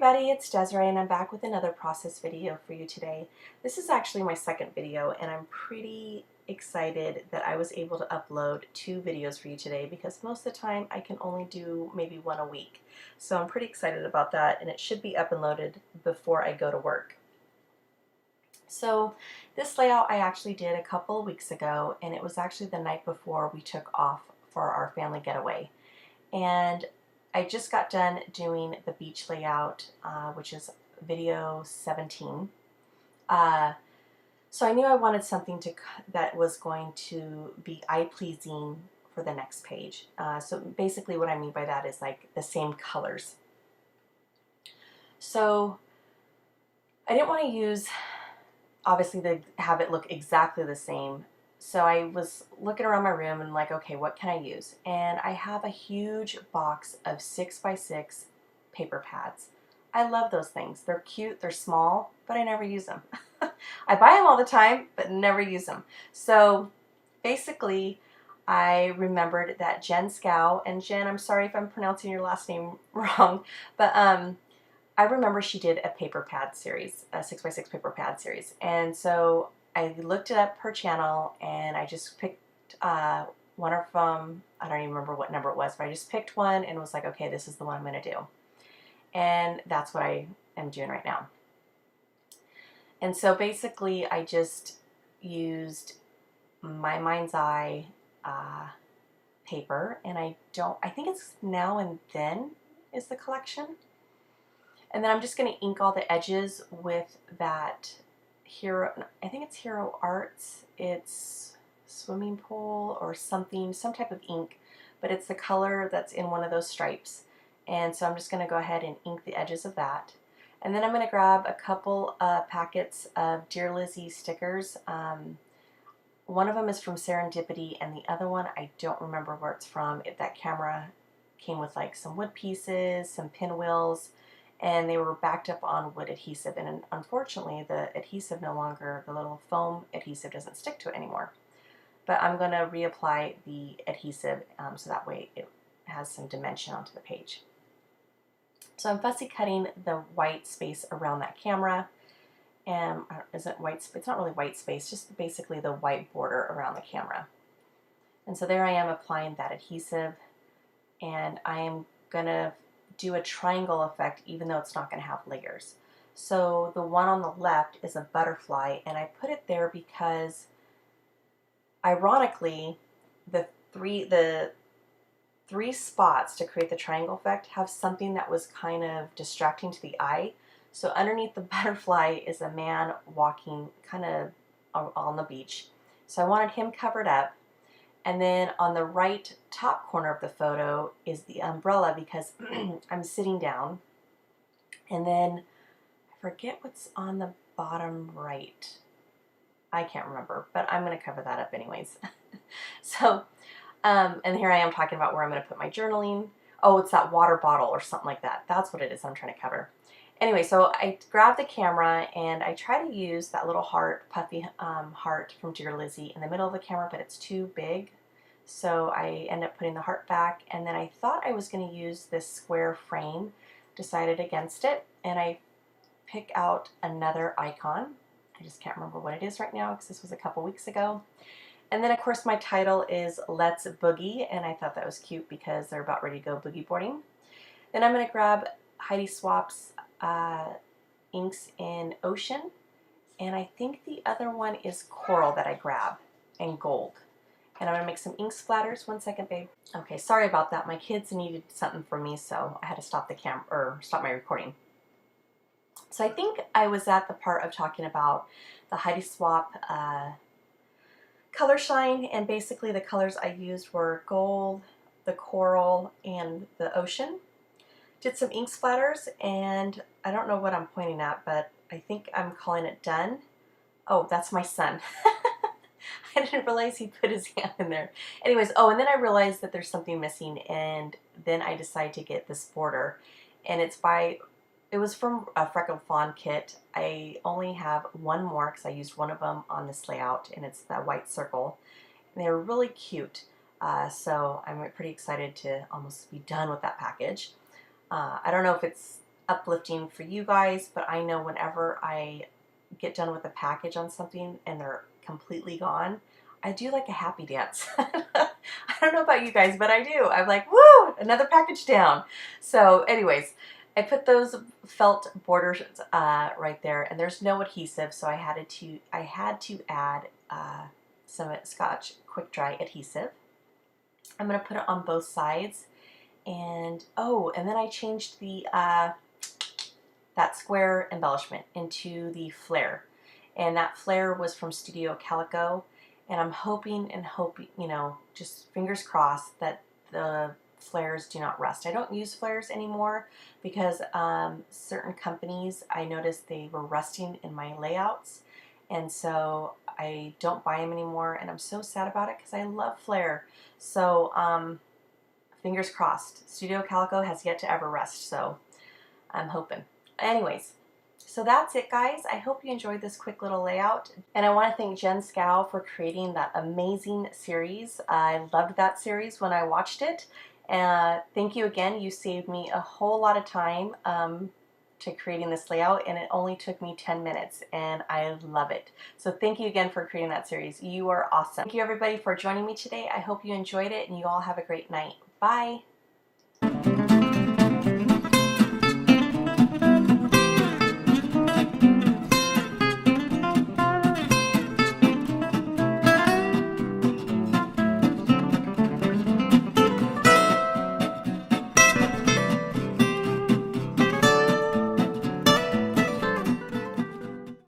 everybody, it's Desiree and I'm back with another process video for you today. This is actually my second video and I'm pretty excited that I was able to upload 2 videos for you today because most of the time I can only do maybe 1 a week. So I'm pretty excited about that and it should be up and loaded before I go to work. So this layout I actually did a couple of weeks ago and it was actually the night before we took off for our family getaway. And I just got done doing the beach layout, which is video 17. So I knew I wanted something that was going to be eye-pleasing for the next page. So basically what I mean by that is like the same colors. So I didn't want to use, obviously, have it look exactly the same. So I was looking around my room and like, okay, what can I use? And I have a huge box of 6x6 paper pads. I love those things. They're cute, they're small, but I never use them. I buy them all the time, but never use them. So basically, I remembered that Jen Schow, and Jen, I'm sorry if I'm pronouncing your last name wrong, but I remember she did a paper pad series, a 6x6 paper pad series. And so I looked it up her channel and I just picked one of them. I don't even remember what number it was, but I just picked one and was like, okay, this is the one I'm going to do. And that's what I am doing right now. And so basically I just used my mind's eye paper, and I think it's Now and Then is the collection. And then I'm just going to ink all the edges with that I think it's Hero Arts. It's swimming pool or something, some type of ink, but it's the color that's in one of those stripes. And so I'm just going to go ahead and ink the edges of that. And then I'm going to grab a couple packets of Dear Lizzie stickers. One of them is from Serendipity, and the other one I don't remember where it's from. That camera came with like some wood pieces, some pinwheels, and they were backed up on wood adhesive, and unfortunately the adhesive the little foam adhesive doesn't stick to it anymore. But I'm going to reapply the adhesive so that way it has some dimension onto the page. So I'm fussy cutting the white space around that camera, and is it white space? It's not really white space, just basically the white border around the camera. And so there I am applying that adhesive, and I am going to do a triangle effect even though it's not going to have layers. So the one on the left is a butterfly, and I put it there because ironically the three spots to create the triangle effect have something that was kind of distracting to the eye. So underneath the butterfly is a man walking kind of on the beach. So I wanted him covered up. And then on the right top corner of the photo is the umbrella because I'm sitting down. And then I forget what's on the bottom right. I can't remember, but I'm going to cover that up anyways. So, and here I am talking about where I'm going to put my journaling. Oh, it's that water bottle or something like that. That's what it is I'm trying to cover. Anyway, so I grabbed the camera and I try to use that little heart, puffy heart from Dear Lizzie in the middle of the camera, but it's too big. So I end up putting the heart back, and then I thought I was going to use this square frame, decided against it, and I pick out another icon. I just can't remember what it is right now because this was a couple weeks ago. And then of course my title is Let's Boogie, and I thought that was cute because they're about ready to go boogie boarding. Then I'm going to grab Heidi Swap's inks in Ocean, and I think the other one is Coral that I grab, and Gold. And I'm going to make some ink splatters. 1 second, babe. Okay, sorry about that. My kids needed something from me, so I had to stop the stop my recording. So I think I was at the part of talking about the Heidi Swap color shine, and basically the colors I used were Gold, the Coral, and the Ocean. Did some ink splatters, and I don't know what I'm pointing at, but I think I'm calling it done. Oh, that's my son. I didn't realize he put his hand in there. Anyways, oh, and then I realized that there's something missing, and then I decided to get this border, and it was from a Freckled Fawn kit. I only have one more because I used one of them on this layout, and it's that white circle. And they're really cute, so I'm pretty excited to almost be done with that package. I don't know if it's uplifting for you guys, but I know whenever I get done with a package on something and they're completely gone, I do like a happy dance. I don't know about you guys, but I do. I'm like, woo, another package down. So anyways, I put those felt borders right there, and there's no adhesive, so I had to add some Scotch quick dry adhesive. I'm gonna put it on both sides, and oh, and then I changed the that square embellishment into the flare, and that flare was from Studio Calico, and I'm hoping, you know, just fingers crossed that the flares do not rust. I don't use flares anymore because certain companies, I noticed they were rusting in my layouts, and so I don't buy them anymore, and I'm so sad about it because I love flare. So fingers crossed. Studio Calico has yet to ever rust, so I'm hoping. Anyways, so that's it, guys. I hope you enjoyed this quick little layout, and I want to thank Jen Schow for creating that amazing series. I loved that series when I watched it. Thank you again. You saved me a whole lot of time to creating this layout, and it only took me 10 minutes, and I love it. So thank you again for creating that series. You are awesome. Thank you, everybody, for joining me today. I hope you enjoyed it, and you all have a great night. Bye.